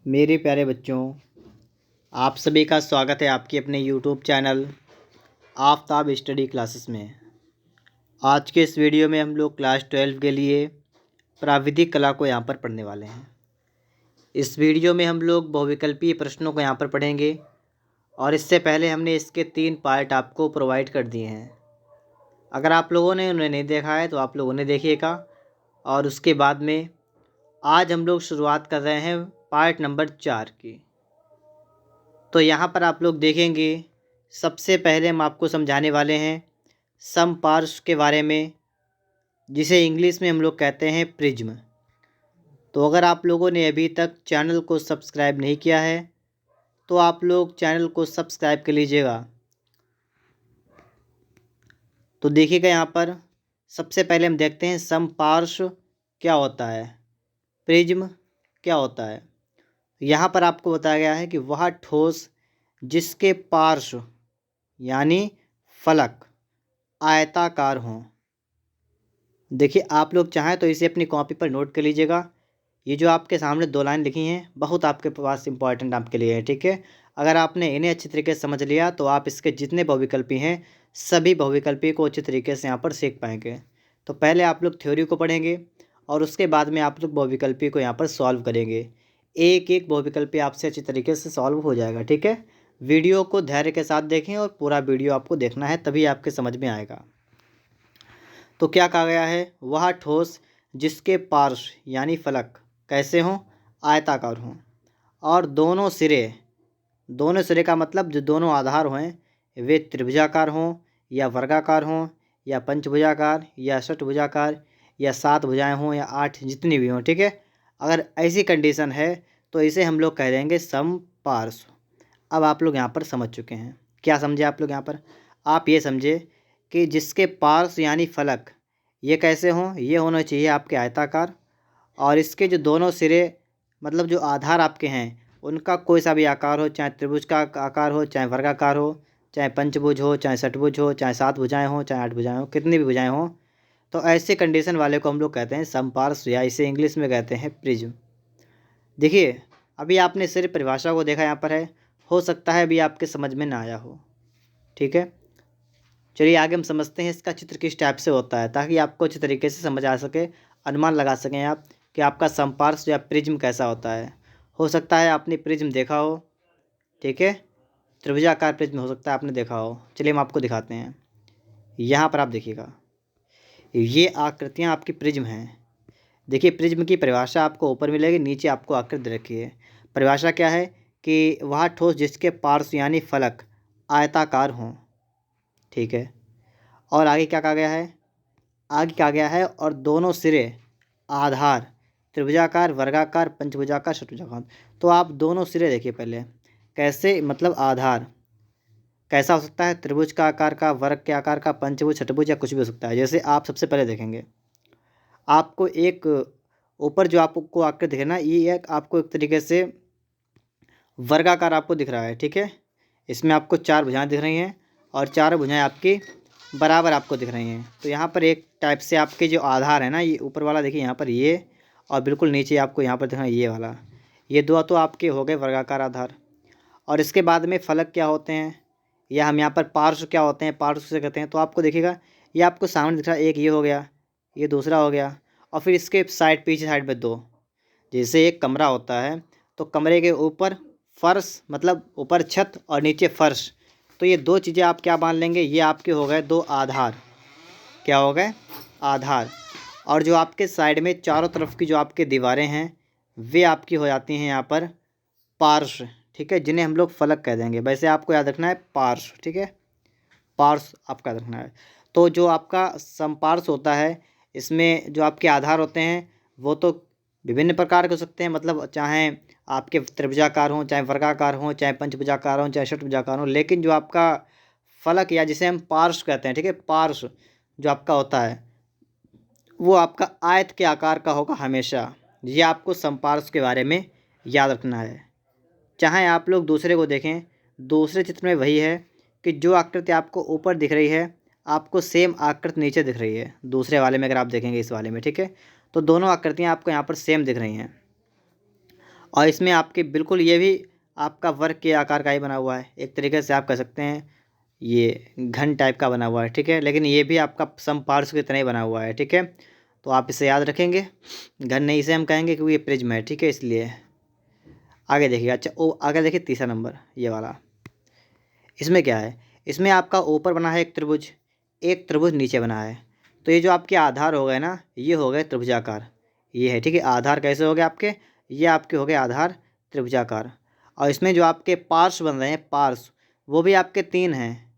मेरे प्यारे बच्चों, आप सभी का स्वागत है आपके अपने YouTube channel Aftab study classes में। आज के इस वीडियो में हम लोग क्लास 12 के लिए प्राविधिक कला को यहाँ पर पढ़ने वाले हैं। इस वीडियो में हम लोग बहुविकल्पीय प्रश्नों को यहाँ पर पढ़ेंगे और इससे पहले हमने इसके 3 पार्ट आपको प्रोवाइड कर दिए हैं। अगर आप लोगों ने उन्हें नहीं देखा है तो आप लोग उन्हें देखिएगा। और उसके बाद में आज हम लोग शुरुआत कर रहे हैं पार्ट नंबर 4 की। तो यहाँ पर आप लोग देखेंगे, सबसे पहले हम आपको समझाने वाले हैं समपार्श्व के बारे में, जिसे इंग्लिश में हम लोग कहते हैं प्रिज्म। तो अगर आप लोगों ने अभी तक चैनल को सब्सक्राइब नहीं किया है तो आप लोग चैनल को सब्सक्राइब कर लीजिएगा। तो देखिएगा, यहाँ पर सबसे पहले हम देखते हैं समपार्श्व क्या होता है, प्रिज्म क्या होता है। यहाँ पर आपको बताया गया है कि वह ठोस जिसके पार्श्व यानी फलक आयताकार हों। देखिए, आप लोग चाहें तो इसे अपनी कॉपी पर नोट कर लीजिएगा। ये जो आपके सामने 2 लाइन लिखी हैं बहुत आपके पास इंपॉर्टेंट आपके लिए है, ठीक है। अगर आपने इन्हें अच्छी तरीके से समझ लिया तो आप इसके जितने बहुविकल्पी हैं सभी बहुविकल्पी को अच्छी तरीके से यहाँ पर सीख पाएंगे। तो पहले आप लोग थ्योरी को पढ़ेंगे और उसके बाद में आप लोग बहुविकल्पी को यहाँ पर सॉल्व करेंगे। एक एक बहुविकल्पी आपसे अच्छी तरीके से सॉल्व हो जाएगा, ठीक है। वीडियो को धैर्य के साथ देखें और पूरा वीडियो आपको देखना है, तभी आपके समझ में आएगा। तो क्या कहा गया है, वह ठोस जिसके पार्श्व यानी फलक कैसे हों, आयताकार हों, और दोनों सिरे का मतलब जो दोनों आधार हों वे त्रिभुजाकार हों या वर्गाकार हों या पंचभुजाकार या षटभुजाकार या 7 भुजाएं हों या 8, जितनी भी हों, ठीक है। अगर ऐसी कंडीशन है तो इसे हम लोग कह देंगे समपार्श्व। अब आप लोग यहाँ पर समझ चुके हैं। क्या समझे आप लोग यहाँ पर? आप ये समझे कि जिसके पार्श्व यानी फलक ये कैसे हों, ये होना चाहिए आपके आयताकार, और इसके जो दोनों सिरे मतलब जो आधार आपके हैं उनका कोई सा भी आकार हो, चाहे त्रिभुज का आकार हो, चाहे वर्गाकार हो, चाहे पंचभुज हो, चाहे षटभुज हो, चाहे 7 भुजाएं हो, चाहे 8 भुजाएं हो, कितनी भी भुजाएं हो, तो ऐसे कंडीशन वाले को हम लोग कहते हैं समपार्श्व या इसे इंग्लिश में कहते हैं प्रिज्म। देखिए, अभी आपने सिर्फ परिभाषा को देखा यहाँ पर है, हो सकता है अभी आपके समझ में ना आया हो, ठीक है। चलिए आगे हम समझते हैं इसका चित्र किस टाइप से होता है, ताकि आपको अच्छी तरीके से समझ आ सके, अनुमान लगा सकें आप कि आपका समपार्श्व या प्रिज्म कैसा होता है। हो सकता है आपने प्रिज्म देखा हो, ठीक है, त्रिभुजाकार प्रिज्म हो सकता है आपने देखा हो। चलिए हम आपको दिखाते हैं। यहाँ पर आप देखिएगा, ये आकृतियाँ आपकी प्रिज्म हैं। देखिए, प्रिज्म की परिभाषा आपको ऊपर मिलेगी, नीचे आपको आकृति रखी है। परिभाषा क्या है कि वह ठोस जिसके पार्श्व यानी फलक आयताकार हों, ठीक है। और आगे क्या कहा गया है, आगे कहा गया है और दोनों सिरे आधार त्रिभुजाकार, वर्गाकार, पंचभुजाकार, षटभुजाकार। तो आप दोनों सिरे देखिए पहले कैसे, मतलब आधार कैसा हो सकता है, त्रिभुज का आकार का, वर्ग के आकार का, पंचभुज, षटभुज या कुछ भी हो सकता है। जैसे आप सबसे पहले देखेंगे, आपको एक ऊपर जो आपको आकृति दिखे ना, ये एक आपको एक तरीके से वर्गाकार आपको दिख रहा है, ठीक है। इसमें आपको 4 भुजाएं दिख रही हैं और 4 भुजाएं आपकी बराबर आपको दिख रही हैं। तो यहाँ पर एक टाइप से आपके जो आधार है ना, ये ऊपर वाला देखिए यहाँ पर ये, और बिल्कुल नीचे आपको यहाँ पर दिख रहा है ये वाला, ये 2 तो आपके हो गए वर्गाकार आधार। और इसके बाद में फलक क्या होते हैं, या हम यहाँ पर पार्श्व क्या होते हैं, पार्श्व से कहते हैं। तो आपको देखिएगा, ये आपको सामने दिख रहा है, एक ये हो गया, ये दूसरा हो गया, और फिर इसके साइड, पीछे साइड में 2। जैसे एक कमरा होता है तो कमरे के ऊपर फर्श, मतलब ऊपर छत और नीचे फर्श, तो ये 2 चीज़ें आप क्या मान लेंगे, ये आपके हो गए 2 आधार। क्या हो गए, आधार। और जो आपके साइड में चारों तरफ की जो आपकी दीवारें हैं वे आपकी हो जाती हैं यहाँ पर पार्श्व, ठीक है, जिन्हें हम लोग फलक कह देंगे। वैसे आपको याद रखना है पार्श्व, ठीक है, पार्श्व आपका याद रखना है। तो जो आपका समपार्श्व होता है, इसमें जो आपके आधार होते हैं वो तो विभिन्न प्रकार के हो सकते हैं, मतलब चाहे आपके त्रिभुजाकार हों, चाहे वर्गाकार हों, चाहे पंचभुजाकार हों, चाहे षटभुजाकार हों, लेकिन जो आपका फलक या जिसे हम पार्श्व कहते हैं, ठीक है, पार्श्व जो आपका होता है वो आपका आयत के आकार का होगा हमेशा। ये आपको समपार्श्व के बारे में याद रखना है। चाहे आप लोग दूसरे को देखें, दूसरे चित्र में वही है कि जो आकृति आपको ऊपर दिख रही है आपको सेम आकृति नीचे दिख रही है दूसरे वाले में। अगर आप देखेंगे इस वाले में, ठीक है, तो दोनों आकृतियाँ आपको यहाँ पर सेम दिख रही हैं। और इसमें आपके बिल्कुल ये भी आपका वर्ग के आकार का ही बना हुआ है, एक तरीके से आप कह सकते हैं ये घन टाइप का बना हुआ है, ठीक है। लेकिन ये भी आपका समपार्श्व की तरह ही बना हुआ है, ठीक है। तो आप इसे याद रखेंगे, घन नहीं इसे हम कहेंगे क्योंकि ये प्रिज्म है, ठीक है, इसलिए। आगे देखिएगा, अच्छा ओ आगे देखिए तीसरा नंबर ये वाला। इसमें क्या है, इसमें आपका ऊपर बना है एक त्रिभुज नीचे बना है। तो ये जो आपके आधार हो गए ना, ये हो गए त्रिभुजाकार, ये है, ठीक है। आधार कैसे हो गए आपके, ये आपके हो गए आधार त्रिभुजाकार। और इसमें जो आपके पार्श्व बन रहे हैं, पार्श्व, वो भी आपके 3 हैं।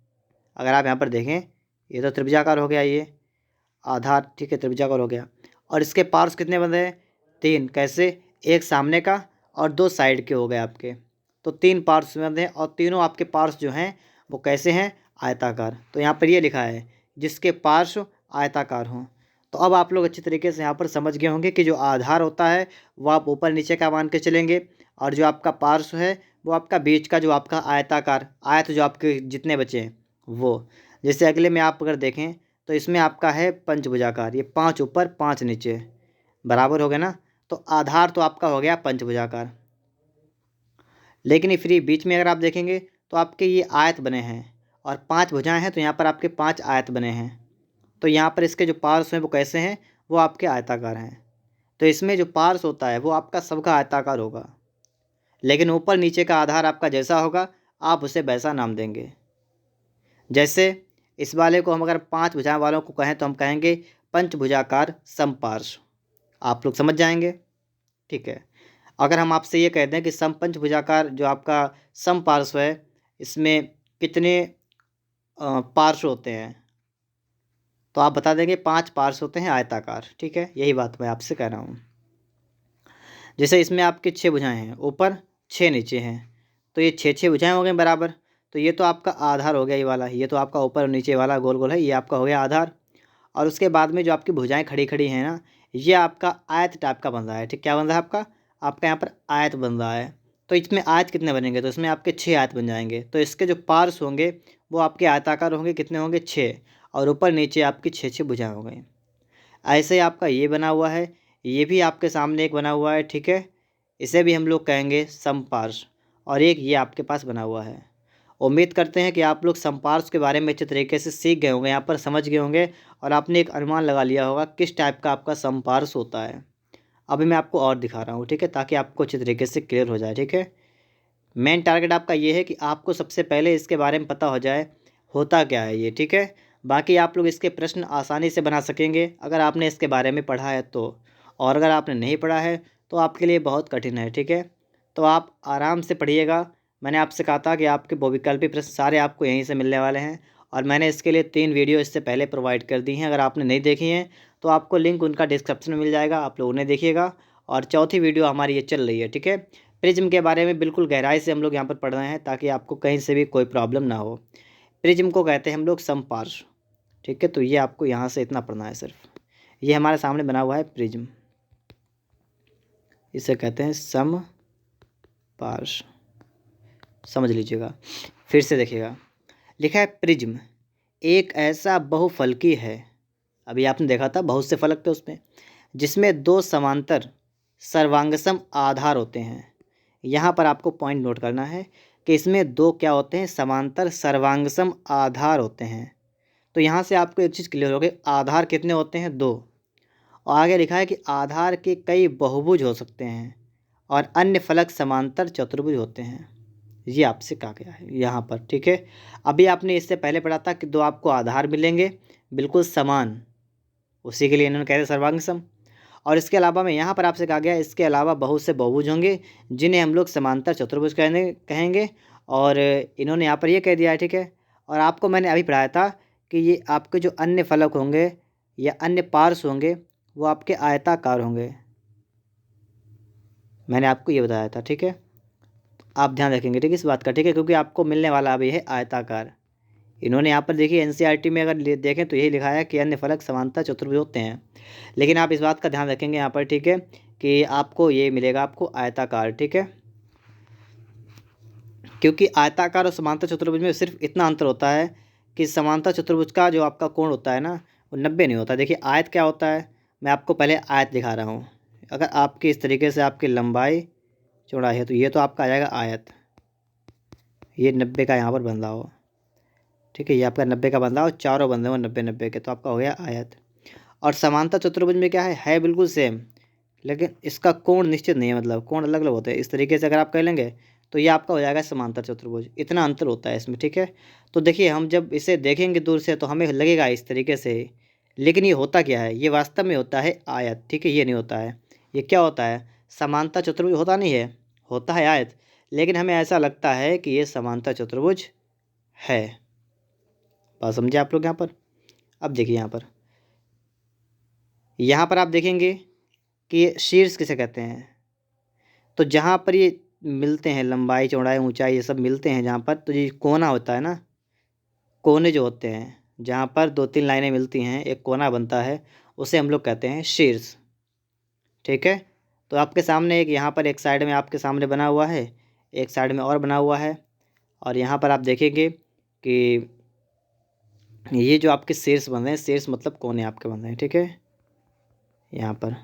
अगर आप यहाँ पर देखें, ये तो त्रिभुजाकार हो गया, ये आधार, ठीक है, त्रिभुजाकार हो गया। और इसके पार्श्व कितने बन रहे हैं, 3। कैसे, एक सामने का और 2 साइड के हो गए आपके। तो 3 पार्श्व बन रहे हैं और तीनों आपके पार्श्व जो हैं वो कैसे हैं, आयताकार। तो यहाँ पर ये लिखा है जिसके पार्श्व आयताकार हों। तो अब आप लोग अच्छी तरीके से यहाँ पर समझ गए होंगे कि जो आधार होता है वो आप ऊपर नीचे का मान के चलेंगे, और जो आपका पार्श्व है वो आपका बीच का जो आपका आयताकार, आयत जो आपके जितने बचे हैं वो। जैसे अगले में आप अगर देखें तो इसमें आपका है पंचभुजाकार, ये 5 ऊपर 5 नीचे, बराबर हो गया ना। तो आधार तो आपका हो गया पंचभुजाकार। लेकिन ये फ्री बीच में अगर आप देखेंगे तो आपके ये आयत बने हैं, और 5 भुजाएं हैं तो यहाँ पर आपके 5 आयत बने हैं। तो यहाँ पर इसके जो पार्श्व हैं वो कैसे हैं, वो आपके आयताकार हैं। तो इसमें जो पार्श्व होता है वो आपका सबका आयताकार होगा, लेकिन ऊपर नीचे का आधार आपका जैसा होगा आप उसे वैसा नाम देंगे। जैसे इस वाले को हम अगर 5 भुजाएं वालों को कहें तो हम कहेंगे पंचभुजाकार समपार्श्व, आप लोग समझ जाएंगे, ठीक है। अगर हम आपसे ये कहते हैं कि समपंचभुजाकार जो आपका समपार्श्व है, इसमें कितने पार्श्व होते हैं, तो आप बता देंगे 5 पार्श्व होते हैं आयताकार, ठीक है। यही बात मैं आपसे कह रहा हूँ। जैसे इसमें आपके 6 भुजाएं हैं, ऊपर 6 नीचे हैं, तो ये 6 भुजाएं हो गए बराबर। तो ये तो आपका आधार हो गया, ये वाला, ये तो आपका ऊपर और नीचे वाला गोल गोल है, ये आपका हो गया आधार। और उसके बाद में जो आपकी भुजाएं खड़ी खड़ी हैं ना, ये आपका आयत टाइप का बन रहा है, ठीक, क्या बन रहा है आपका यहाँ पर आयत बन रहा है। तो इसमें आयत कितने बनेंगे, तो इसमें आपके 6 आयत बन जाएंगे। तो इसके जो पार्श्व होंगे वो आपके आयताकार होंगे, कितने होंगे, 6, और ऊपर नीचे आपकी 6 भुजाएं हो गई। ऐसे ही आपका ये बना हुआ है, ये भी आपके सामने एक बना हुआ है, ठीक है, इसे भी हम लोग कहेंगे समपार्श्व। और एक ये आपके पास बना हुआ है। उम्मीद करते हैं कि आप लोग समपार्श्व के बारे में अच्छे तरीके से सीख गए होंगे, यहाँ पर समझ गए होंगे, और आपने एक अनुमान लगा लिया होगा किस टाइप का आपका समपार्श्व होता है। अभी मैं आपको और दिखा रहा हूँ, ठीक है, ताकि आपको अच्छे तरीके से क्लियर हो जाए, ठीक है। मेन टारगेट आपका ये है कि आपको सबसे पहले इसके बारे में पता हो जाए होता क्या है ये, ठीक है। बाकी आप लोग इसके प्रश्न आसानी से बना सकेंगे अगर आपने इसके बारे में पढ़ा है तो, और अगर आपने नहीं पढ़ा है तो आपके लिए बहुत कठिन है, ठीक है। तो आप आराम से पढ़िएगा। मैंने आपसे कहा था कि आपके बहुविकल्पी प्रश्न सारे आपको यहीं से मिलने वाले हैं, और मैंने इसके लिए 3 वीडियो इससे पहले प्रोवाइड कर दी हैं। अगर आपने नहीं देखी हैं तो आपको लिंक उनका डिस्क्रिप्शन में मिल जाएगा, आप लोग उन्हें देखिएगा। और चौथी वीडियो हमारी ये चल रही है, ठीक है। प्रिज्म के बारे में बिल्कुल गहराई से हम लोग यहाँ पर पढ़ रहे हैं ताकि आपको कहीं से भी कोई प्रॉब्लम ना हो। प्रिज्म को कहते हैं हम लोग समपार्श्व, ठीक है। तो ये आपको यहाँ से इतना पढ़ना है सिर्फ। ये हमारे सामने बना हुआ है प्रिज्म, इसे कहते हैं समपार्श्व, समझ लीजिएगा। फिर से देखिएगा, लिखा है प्रिज्म एक ऐसा बहुफलकी है, अभी आपने देखा था बहुत से फलक थे उसमें, जिसमें 2 समांतर सर्वांगसम आधार होते हैं। यहाँ पर आपको पॉइंट नोट करना है कि इसमें 2 क्या होते हैं, समांतर सर्वांगसम आधार होते हैं। तो यहाँ से आपको एक चीज़ क्लियर हो गई, आधार कितने होते हैं, 2। और आगे लिखा है कि आधार के कई बहुभुज हो सकते हैं और अन्य फलक समांतर चतुर्भुज होते हैं। ये आपसे कहा गया है यहाँ पर, ठीक है। अभी आपने इससे पहले पढ़ा था कि 2 आपको आधार मिलेंगे बिल्कुल समान, उसी के लिए इन्होंने कहते सर्वांगसम। और इसके अलावा में यहाँ पर आपसे कहा गया इसके अलावा बहुत से बहुभुज होंगे जिन्हें हम लोग समांतर चतुर्भुज कहेंगे। और इन्होंने यहाँ पर ये कह दिया है, ठीक है। और आपको मैंने अभी पढ़ाया था कि ये आपके जो अन्य फलक होंगे या अन्य पार्श्व होंगे वो आपके आयताकार होंगे, मैंने आपको ये बताया था, ठीक है। आप ध्यान रखेंगे, ठीक है, इस बात का, ठीक है, क्योंकि आपको मिलने वाला अभी है आयताकार। इन्होंने यहाँ पर देखिए एनसीईआरटी में अगर देखें तो यही लिखा है कि अन्य फलक समांतर चतुर्भुज होते हैं, लेकिन आप इस बात का ध्यान रखेंगे यहाँ पर, ठीक है, कि आपको ये मिलेगा आपको आयताकार, ठीक है। क्योंकि आयताकार और समांतर चतुर्भुज में सिर्फ इतना अंतर होता है कि समांतर चतुर्भुज का जो आपका कोण होता है ना वो 90 नहीं होता। देखिए आयत क्या होता है, मैं आपको पहले आयत दिखा रहा हूँ। अगर आपकी इस तरीके से आपकी लंबाई चौड़ाई है, तो ये तो आपका आ जाएगा आयत। ये 90 का यहाँ पर बन रहा हो, ठीक है, ये आपका 90 का बन रहा हो, चारों बन रहे हो 90-90 के, तो आपका हो गया आयत। और समांतर चतुर्भुज में क्या है बिल्कुल सेम, लेकिन इसका कोण निश्चित नहीं है, मतलब कोण अलग अलग होते हैं। इस तरीके से अगर आप कर लेंगे तो ये आपका हो जाएगा समांतर चतुर्भुज। इतना अंतर होता है इसमें, ठीक है। तो देखिए हम जब इसे देखेंगे दूर से तो हमें लगेगा इस तरीके से, लेकिन ये होता क्या है, ये वास्तव में होता है आयत, ठीक है। ये नहीं होता है, ये क्या होता है, समांतर चतुर्भुज होता नहीं है, होता है आयत, लेकिन हमें ऐसा लगता है कि ये समांतर चतुर्भुज है। बात समझे आप लोग यहाँ पर। अब देखिए यहाँ पर आप देखेंगे कि ये शीर्ष किसे कहते हैं। तो जहाँ पर ये मिलते हैं, लंबाई चौड़ाई ऊंचाई ये सब मिलते हैं जहाँ पर, तो ये कोना होता है ना, कोने जो होते हैं जहाँ पर 2-3 लाइनें मिलती हैं, एक कोना बनता है, उसे हम लोग कहते हैं शीर्ष, ठीक है। तो आपके सामने एक यहाँ पर एक साइड में आपके सामने बना हुआ है, एक साइड में और बना हुआ है, और यहाँ पर आप देखेंगे कि ये जो आपके शीर्ष बन रहे हैं, शीर्ष मतलब कोने आपके बन रहे हैं, ठीक है, यहाँ पर।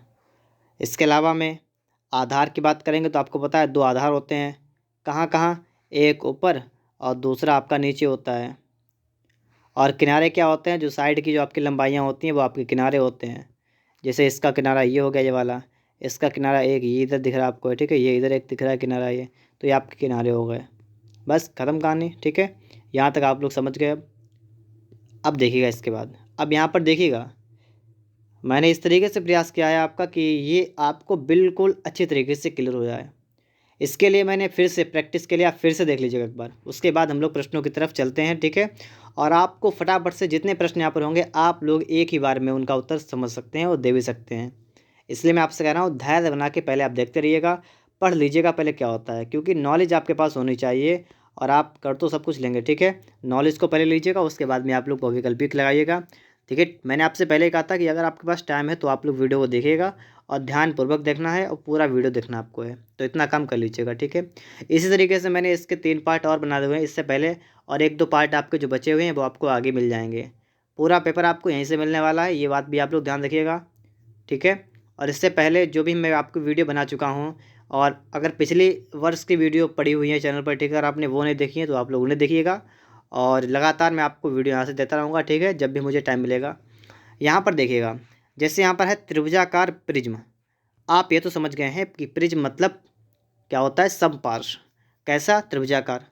इसके अलावा में आधार की बात करेंगे तो आपको पता है 2 आधार होते हैं, कहाँ कहाँ, एक ऊपर और दूसरा आपका नीचे होता है। और किनारे क्या होते हैं, जो साइड की जो आपकी लंबाइयाँ होती हैं वो आपके किनारे होते हैं। जैसे इसका किनारा ये हो गया, ये वाला, इसका किनारा एक ये इधर दिख रहा है आपको, ठीक है, ये इधर एक दिख रहा है किनारा ये, तो ये आपके किनारे हो गए। बस ख़त्म कहानी, ठीक है। यहाँ तक आप लोग समझ गए। अब देखिएगा इसके बाद, अब यहाँ पर देखिएगा, मैंने इस तरीके से प्रयास किया है आपका कि ये आपको बिल्कुल अच्छी तरीके से क्लियर हो जाए। इसके लिए मैंने फिर से प्रैक्टिस के लिए आप फिर से देख लीजिएगा एक बार, उसके बाद हम लोग प्रश्नों की तरफ चलते हैं, ठीक है। और आपको फटाफट से जितने प्रश्न यहाँ पर होंगे आप लोग एक ही बार में उनका उत्तर समझ सकते हैं और दे भी सकते हैं। इसलिए मैं आपसे कह रहा हूँ धैर्य बना के पहले आप देखते रहिएगा, पढ़ लीजिएगा पहले क्या होता है, क्योंकि नॉलेज आपके पास होनी चाहिए। और आप कर तो सब कुछ लेंगे, ठीक है, नॉलेज को पहले लीजिएगा, उसके बाद में आप लोग वैकल्पिक लगाइएगा, ठीक है। मैंने आपसे पहले ही कहा था कि अगर आपके पास टाइम है तो आप लोग वीडियो को देखिएगा, और ध्यानपूर्वक देखना है और पूरा वीडियो देखना आपको है, तो इतना काम कर लीजिएगा, ठीक है। इसी तरीके से मैंने इसके 3 पार्ट और बना दिए हुए हैं इससे पहले, और 1-2 पार्ट आपके जो बचे हुए हैं वो आपको आगे मिल जाएंगे। पूरा पेपर आपको यहीं से मिलने वाला है, ये बात भी आप लोग ध्यान रखिएगा, ठीक है। और इससे पहले जो भी मैं आपको वीडियो बना चुका हूँ, और अगर पिछले वर्ष की वीडियो पड़ी हुई है चैनल पर, ठीक है, अगर आपने वो नहीं देखी है तो आप लोग उन्हें देखिएगा। और लगातार मैं आपको वीडियो यहाँ से देता रहूँगा, ठीक है, जब भी मुझे टाइम मिलेगा। यहाँ पर देखिएगा, जैसे यहाँ पर है त्रिभुजाकार प्रिज्म, आप ये तो समझ गए हैं कि प्रिज्म मतलब क्या होता है, समपार्श्व। कैसा, त्रिभुजाकार।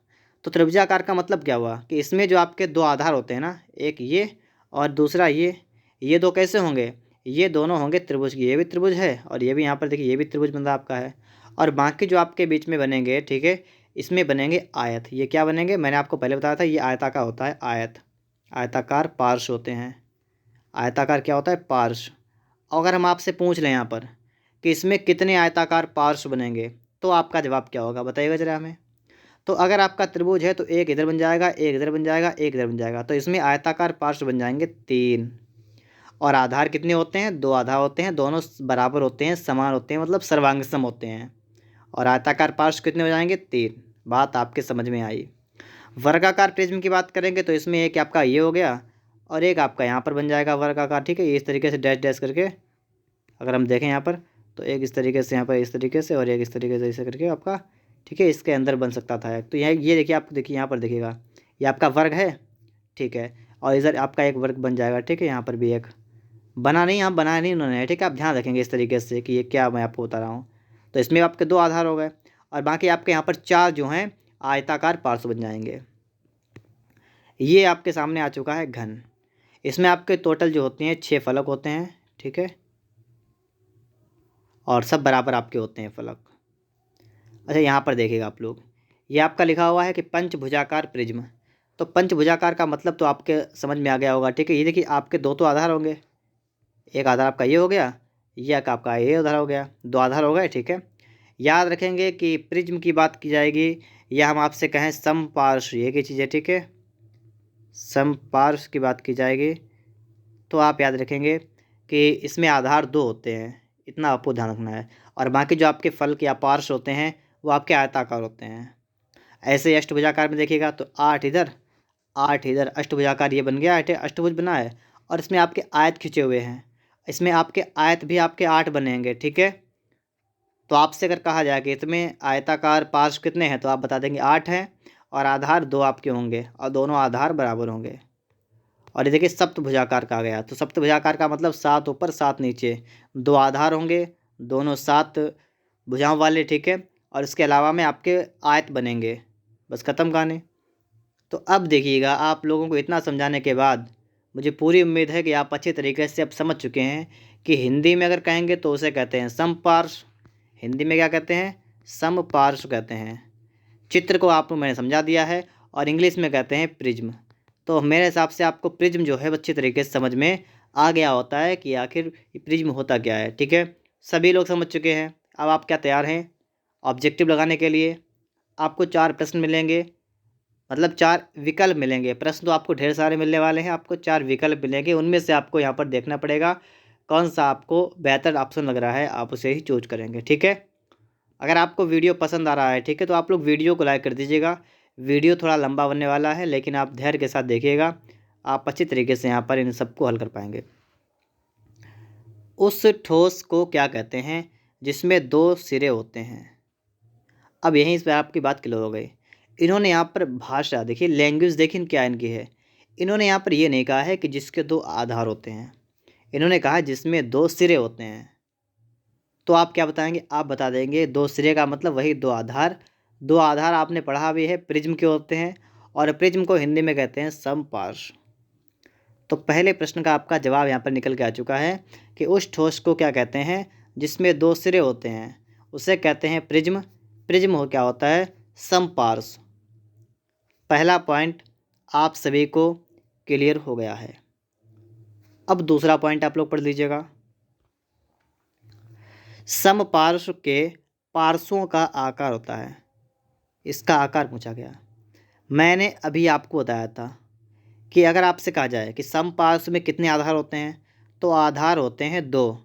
तो त्रिभुजाकार का मतलब क्या हुआ कि इसमें जो आपके 2 आधार होते हैं ना, एक ये और दूसरा ये 2 कैसे होंगे, ये दोनों होंगे त्रिभुज की, ये भी त्रिभुज है और ये भी, यहाँ पर देखिए ये भी त्रिभुज बन रहा आपका है। और बाकी जो आपके बीच में बनेंगे, ठीक है, इसमें बनेंगे आयत। ये क्या बनेंगे, मैंने आपको पहले बताया था, ये आयताकार होता है, आयत, आयताकार पार्श्व होते हैं। आयताकार क्या होता है, पार्श्व। अगर हम आपसे पूछ लें यहाँ पर कि इसमें कितने आयताकार पार्श्व बनेंगे, तो आपका जवाब क्या होगा, बताइएगा जरा हमें। तो अगर आपका त्रिभुज है तो एक इधर बन जाएगा, एक इधर बन जाएगा, एक इधर बन जाएगा, तो इसमें आयताकार पार्श्व बन जाएंगे 3। और आधार कितने होते हैं, 2 आधार होते हैं, दोनों बराबर होते हैं, समान होते हैं, मतलब सर्वांग सम होते हैं। और आयताकार पार्श्व कितने हो जाएंगे, 3। बात आपके समझ में आई। वर्गाकार प्रिज्म की बात करेंगे तो इसमें एक आपका ये हो गया और एक आपका यहाँ पर बन जाएगा वर्गाकार, ठीक है। ये इस तरीके से डैश डैश करके अगर हम देखें यहाँ पर, तो एक इस तरीके से यहाँ पर इस तरीके से, और एक इस तरीके से ऐसे करके आपका, ठीक है, इसके अंदर बन सकता था। तो ये देखिए, आप देखिए यहाँ पर देखिएगा, ये आपका वर्ग है, ठीक है, और इधर आपका एक वर्ग बन जाएगा, ठीक है। यहाँ पर भी एक बना नहीं, यहाँ बनाया नहीं उन्होंने, ठीक है। आप ध्यान रखेंगे इस तरीके से कि ये क्या मैं आपको बता रहा हूँ। तो इसमें आपके 2 आधार हो गए, और बाकी आपके यहाँ पर 4 जो हैं आयताकार पार्श्व बन जाएंगे। ये आपके सामने आ चुका है घन। इसमें आपके टोटल जो होते हैं 6 फलक होते हैं, ठीक है, और सब बराबर आपके होते हैं फलक। अच्छा, यहाँ पर देखिएगा आप लोग, ये आपका लिखा हुआ है कि पंचभुजाकार प्रिज्म। तो पंचभुजाकार का मतलब तो आपके समझ में आ गया होगा, ठीक है। ये देखिए आपके 2 तो आधार होंगे, एक आधार आपका ये हो गया, ये आपका ये आधार हो गया, 2 आधार हो गए, ठीक है। याद रखेंगे कि प्रिज्म की बात की जाएगी या हम आपसे कहें समपार्श्व, ये की चीज़ है, ठीक है, समपार्श्व की बात की जाएगी तो आप याद रखेंगे कि इसमें आधार 2 होते हैं, इतना आपको ध्यान रखना है। और बाकी जो आपके फलक या पार्श्व होते हैं वो आपके आयताकार होते हैं। ऐसे ही अष्टभुजाकार में देखिएगा तो 8 इधर 8 इधर, अष्टभुजाकार ये बन गया, अष्टभुज बना है। और इसमें आपके आयत खिंचे हुए हैं, इसमें आपके आयत भी आपके 8 बनेंगे, ठीक है। तो आपसे अगर कहा जाए कि इसमें आयताकार पार्श्व कितने हैं तो आप बता देंगे 8 हैं और आधार 2 आपके होंगे और दोनों आधार बराबर होंगे। और ये देखिए सप्तभुजाकार का आ गया, तो सप्तभुजाकार का मतलब 7 ऊपर 7 नीचे, 2 आधार होंगे, दोनों 7 भुजाओं वाले, ठीक है। और इसके अलावा में आपके आयत बनेंगे। बस ख़त्म कहानी। तो अब देखिएगा, आप लोगों को इतना समझाने के बाद मुझे पूरी उम्मीद है कि आप अच्छे तरीके से अब समझ चुके हैं कि हिंदी में अगर कहेंगे तो उसे कहते हैं समपार्श्व। हिंदी में क्या कहते हैं? समपार्श्व कहते हैं। चित्र को आपको मैंने समझा दिया है और इंग्लिश में कहते हैं प्रिज्म। तो मेरे हिसाब से आपको प्रिज्म जो है अच्छी तरीके से समझ में आ गया होता है कि आखिर प्रिज्म होता क्या है, ठीक है। सभी लोग समझ चुके हैं। अब आप क्या तैयार हैं ऑब्जेक्टिव लगाने के लिए? आपको 4 प्रश्न मिलेंगे, मतलब 4 विकल्प मिलेंगे। प्रश्न तो आपको ढेर सारे मिलने वाले हैं, आपको 4 विकल्प मिलेंगे। उनमें से आपको यहाँ पर देखना पड़ेगा कौन सा आपको बेहतर ऑप्शन लग रहा है, आप उसे ही चूज करेंगे, ठीक है। अगर आपको वीडियो पसंद आ रहा है, ठीक है, तो आप लोग वीडियो को लाइक कर दीजिएगा। वीडियो थोड़ा लंबा बनने वाला है, लेकिन आप धैर्य के साथ देखिएगा, आप अच्छी तरीके से यहाँ पर इन सबको हल कर पाएंगे। उस ठोस को क्या कहते हैं जिसमें 2 सिरे होते हैं? अब यहीं इस पर आपकी बात क्लियर हो गई। इन्होंने यहाँ पर भाषा देखिए, लैंग्वेज देखिए क्या इनकी है। इन्होंने यहाँ पर ये नहीं कहा है कि जिसके 2 आधार होते हैं, इन्होंने कहा जिसमें 2 सिरे होते हैं। तो आप क्या बताएंगे? आप बता देंगे 2 सिरे का मतलब वही 2 आधार। 2 आधार आपने पढ़ा भी है प्रिज्म के होते हैं, और प्रिज्म को हिंदी में कहते हैं समपार्श्व। तो पहले प्रश्न का आपका जवाब यहाँ पर निकल के आ चुका है कि उस ठोस को क्या कहते हैं जिसमें 2 सिरे होते हैं, उसे कहते हैं प्रिज्म। प्रिज्म हो क्या होता है? समपार्श्व। पहला पॉइंट आप सभी को क्लियर हो गया है। अब दूसरा पॉइंट आप लोग पढ़ लीजिएगा। समपार्श्व के पार्श्वों का आकार होता है, इसका आकार पूछा गया। मैंने अभी आपको बताया था कि अगर आपसे कहा जाए कि समपार्श्व में कितने आधार होते हैं, तो आधार होते हैं 2,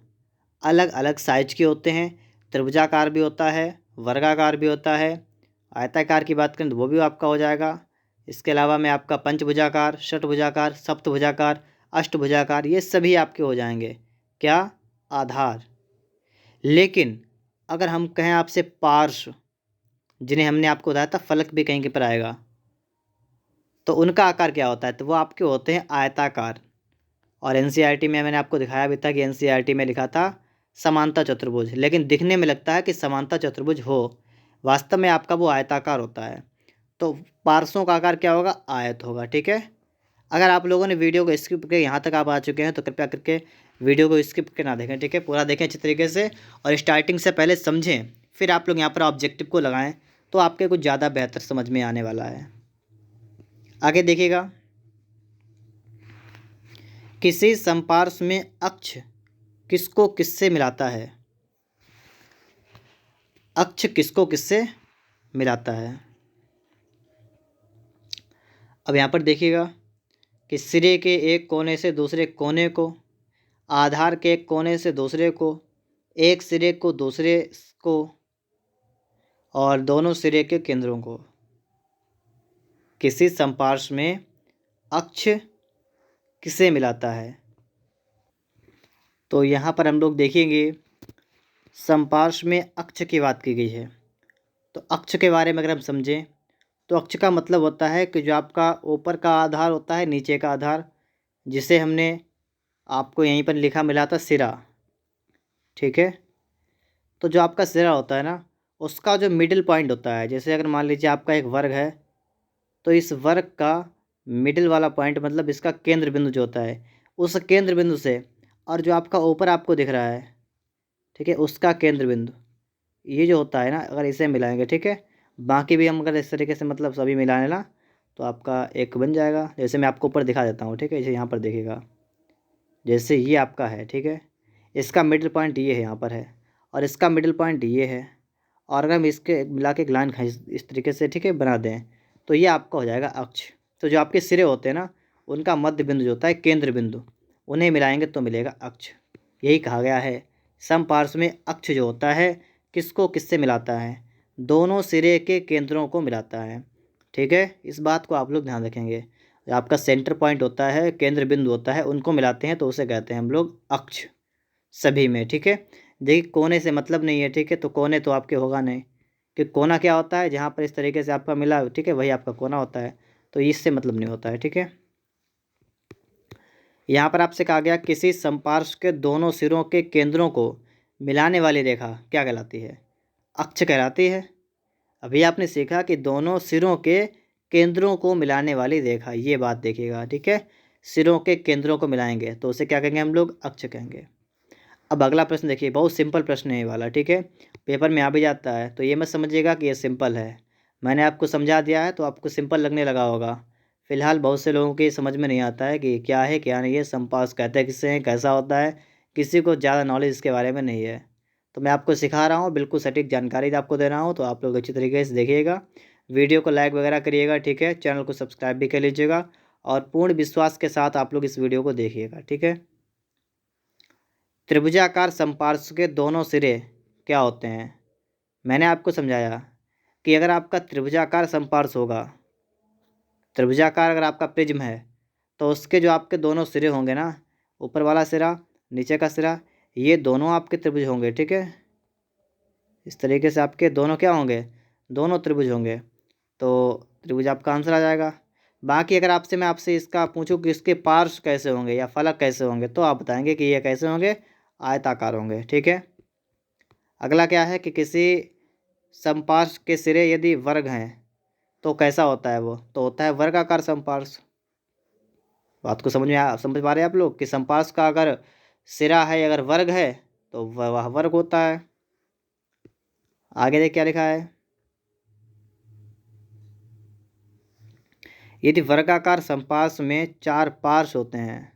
अलग अलग साइज के होते हैं। त्रिभुजाकार भी होता है, वर्गाकार भी होता है। आयताकार की बात करें तो वो भी आपका हो जाएगा। इसके अलावा में आपका पंचभुजाकार, षटभुजाकार, सप्तभुजाकार, अष्टभुजाकार, ये सभी आपके हो जाएंगे क्या? आधार। लेकिन अगर हम कहें आपसे पार्श्व, जिन्हें हमने आपको बताया था फलक भी कहीं के पर आएगा, तो उनका आकार क्या होता है? तो वो आपके होते हैं आयताकार। और एनसीईआरटी में मैंने आपको दिखाया भी था कि एनसीईआरटी में लिखा था समांतर चतुर्भुज, लेकिन दिखने में लगता है कि समांतर चतुर्भुज हो, वास्तव में आपका वो आयताकार होता है। तो पार्श्वों का आकार क्या होगा? आयत होगा, ठीक है। अगर आप लोगों ने वीडियो को स्किप करके यहाँ तक आप आ चुके हैं तो कृपया करके वीडियो को स्किप करके ना देखें, ठीक है। पूरा देखें अच्छी तरीके से और स्टार्टिंग से पहले समझें, फिर आप लोग यहाँ पर ऑब्जेक्टिव को लगाएं, तो आपके कुछ ज़्यादा बेहतर समझ में आने वाला है। आगे देखिएगा, किसी समपार्श्व में अक्ष किसको किससे मिलाता है? अक्ष किसको किससे मिलाता है? अब यहाँ पर देखिएगा कि सिरे के एक कोने से दूसरे कोने को, आधार के एक कोने से दूसरे को, एक सिरे को दूसरे को, और दोनों सिरे के केंद्रों को। किसी समपार्श्व में अक्ष किसे मिलाता है? तो यहाँ पर हम लोग देखेंगे समपार्श्व में अक्ष की बात की गई है। तो अक्ष के बारे में अगर हम समझें तो अक्ष का मतलब होता है कि जो आपका ऊपर का आधार होता है, नीचे का आधार, जिसे हमने आपको यहीं पर लिखा मिला था सिरा, ठीक है। तो जो आपका सिरा होता है ना, उसका जो मिडिल पॉइंट होता है, जैसे अगर मान लीजिए आपका एक वर्ग है, तो इस वर्ग का मिडिल वाला पॉइंट मतलब इसका केंद्र बिंदु जो होता है, उस केंद्र बिंदु से और जो आपका ऊपर आपको दिख रहा है, ठीक है, उसका केंद्र बिंदु, ये जो होता है ना, अगर इसे मिलाएंगे, ठीक है, बाकी भी हम अगर इस तरीके से मतलब सभी मिलाने ना, तो आपका एक बन जाएगा। जैसे मैं आपको ऊपर दिखा देता हूँ, ठीक है, जैसे यहाँ पर देखिएगा, जैसे ये आपका है, ठीक है, इसका मिडिल पॉइंट ये है, यहाँ पर है, और इसका मिडिल पॉइंट ये है, और अगर हम इसके मिला के एक लाइन इस तरीके से, ठीक है, बना दें, तो ये आपका हो जाएगा अक्ष। तो जो आपके सिरे होते हैं ना, उनका मध्य बिंदु जो होता है केंद्र बिंदु, उन्हें मिलाएंगे तो मिलेगा अक्ष। यही कहा गया है समपार्श्व में अक्ष जो होता है किसको किससे मिलाता है? दोनों सिरे के केंद्रों को मिलाता है, ठीक है। इस बात को आप लोग ध्यान रखेंगे। आपका सेंटर पॉइंट होता है, केंद्र बिंदु होता है, उनको मिलाते हैं तो उसे कहते हैं हम लोग अक्ष, सभी में, ठीक है। देखिए कोने से मतलब नहीं है, ठीक है, तो कोने तो आपके होगा नहीं, कि कोना क्या होता है, जहाँ पर इस तरीके से आपका मिला, ठीक है, वही आपका कोना होता है, तो इससे मतलब नहीं होता है, ठीक है। यहाँ पर आपसे कहा गया किसी समपार्श्व के दोनों सिरों के केंद्रों को मिलाने वाली रेखा क्या कहलाती है? अक्ष कहलाती है। अभी आपने सीखा कि दोनों सिरों के केंद्रों को मिलाने वाली रेखा, ये बात देखिएगा, ठीक है। सिरों के केंद्रों को मिलाएंगे तो उसे क्या कहेंगे हम लोग? अक्ष कहेंगे। अब अगला प्रश्न देखिए, बहुत सिंपल प्रश्न है ये वाला, ठीक है, पेपर में आ भी जाता है, तो ये मत समझिएगा कि ये सिंपल है। मैंने आपको समझा दिया है तो आपको सिंपल लगने लगा होगा। फिलहाल बहुत से लोगों के समझ में नहीं आता है कि क्या है क्या नहीं है, समपास कहते हैं किससे, कैसा होता है, किसी को ज़्यादा नॉलेज इसके बारे में नहीं है। तो मैं आपको सिखा रहा हूँ, बिल्कुल सटीक जानकारी आपको दे रहा हूँ, तो आप लोग अच्छी तरीके से देखिएगा, वीडियो को लाइक वगैरह करिएगा, ठीक है, चैनल को सब्सक्राइब भी कर लीजिएगा, और पूर्ण विश्वास के साथ आप लोग इस वीडियो को देखिएगा, ठीक है। त्रिभुजाकार समपार्श्व के दोनों सिरे क्या होते हैं? मैंने आपको समझाया कि अगर आपका त्रिभुजाकार समपार्श्व होगा, त्रिभुजाकार अगर आपका प्रिज्म है, तो उसके जो आपके दोनों सिरे होंगे ना, ऊपर वाला सिरा, नीचे का सिरा, ये दोनों आपके त्रिभुज होंगे, ठीक है। इस तरीके से आपके दोनों क्या होंगे? दोनों त्रिभुज होंगे, तो त्रिभुज आपका आंसर आ जाएगा। बाकी अगर मैं आपसे इसका पूछूं कि इसके पार्श्व कैसे होंगे या फलक कैसे होंगे, तो आप बताएंगे कि ये कैसे होंगे? आयताकार होंगे, ठीक है। अगला क्या है कि किसी समपार्श्व के सिरे यदि वर्ग हैं तो कैसा होता है वो? तो होता है वर्गाकार समपार्श्व। बात को समझ पा रहे हैं आप लोग कि समपार्श्व का अगर सिरा है, अगर वर्ग है, तो वह वर्ग होता है। आगे देख क्या लिखा है, यदि वर्गाकार समपार्श्व में 4 पार्श्व होते हैं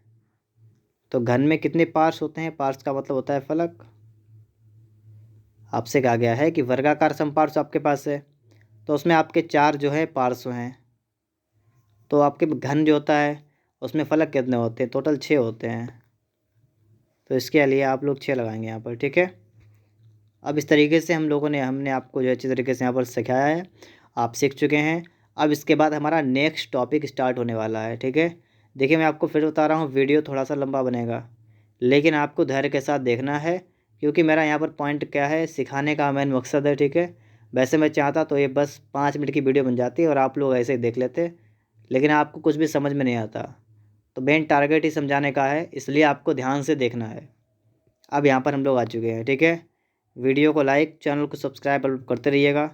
तो घन में कितने पार्श्व होते हैं? पार्श्व का मतलब होता है फलक। आपसे कहा गया है कि वर्गाकार समपार्श्व आपके पास है, तो उसमें आपके 4 जो है पार्श्व हैं, तो आपके घन जो होता है उसमें फलक कितने होते हैं? टोटल 6 होते हैं, तो इसके लिए आप लोग 6 लगाएंगे यहाँ पर, ठीक है। अब इस तरीके से हमने आपको जो अच्छी तरीके से यहाँ पर सिखाया है, आप सीख चुके हैं। अब इसके बाद हमारा नेक्स्ट टॉपिक स्टार्ट होने वाला है, ठीक है। देखिए मैं आपको फिर बता रहा हूँ, वीडियो थोड़ा सा लंबा बनेगा, लेकिन आपको धैर्य के साथ देखना है, क्योंकि मेरा यहाँ पर पॉइंट क्या है, सिखाने का मेन मकसद है, ठीक है। वैसे मैं चाहता तो ये बस 5 मिनट की वीडियो बन जाती और आप लोग ऐसे ही देख लेते, लेकिन आपको कुछ भी समझ में नहीं आता, तो मेन टारगेट ही समझाने का है, इसलिए आपको ध्यान से देखना है। अब यहाँ पर हम लोग आ चुके हैं, ठीक है। वीडियो को लाइक, चैनल को सब्सक्राइब करते रहिएगा।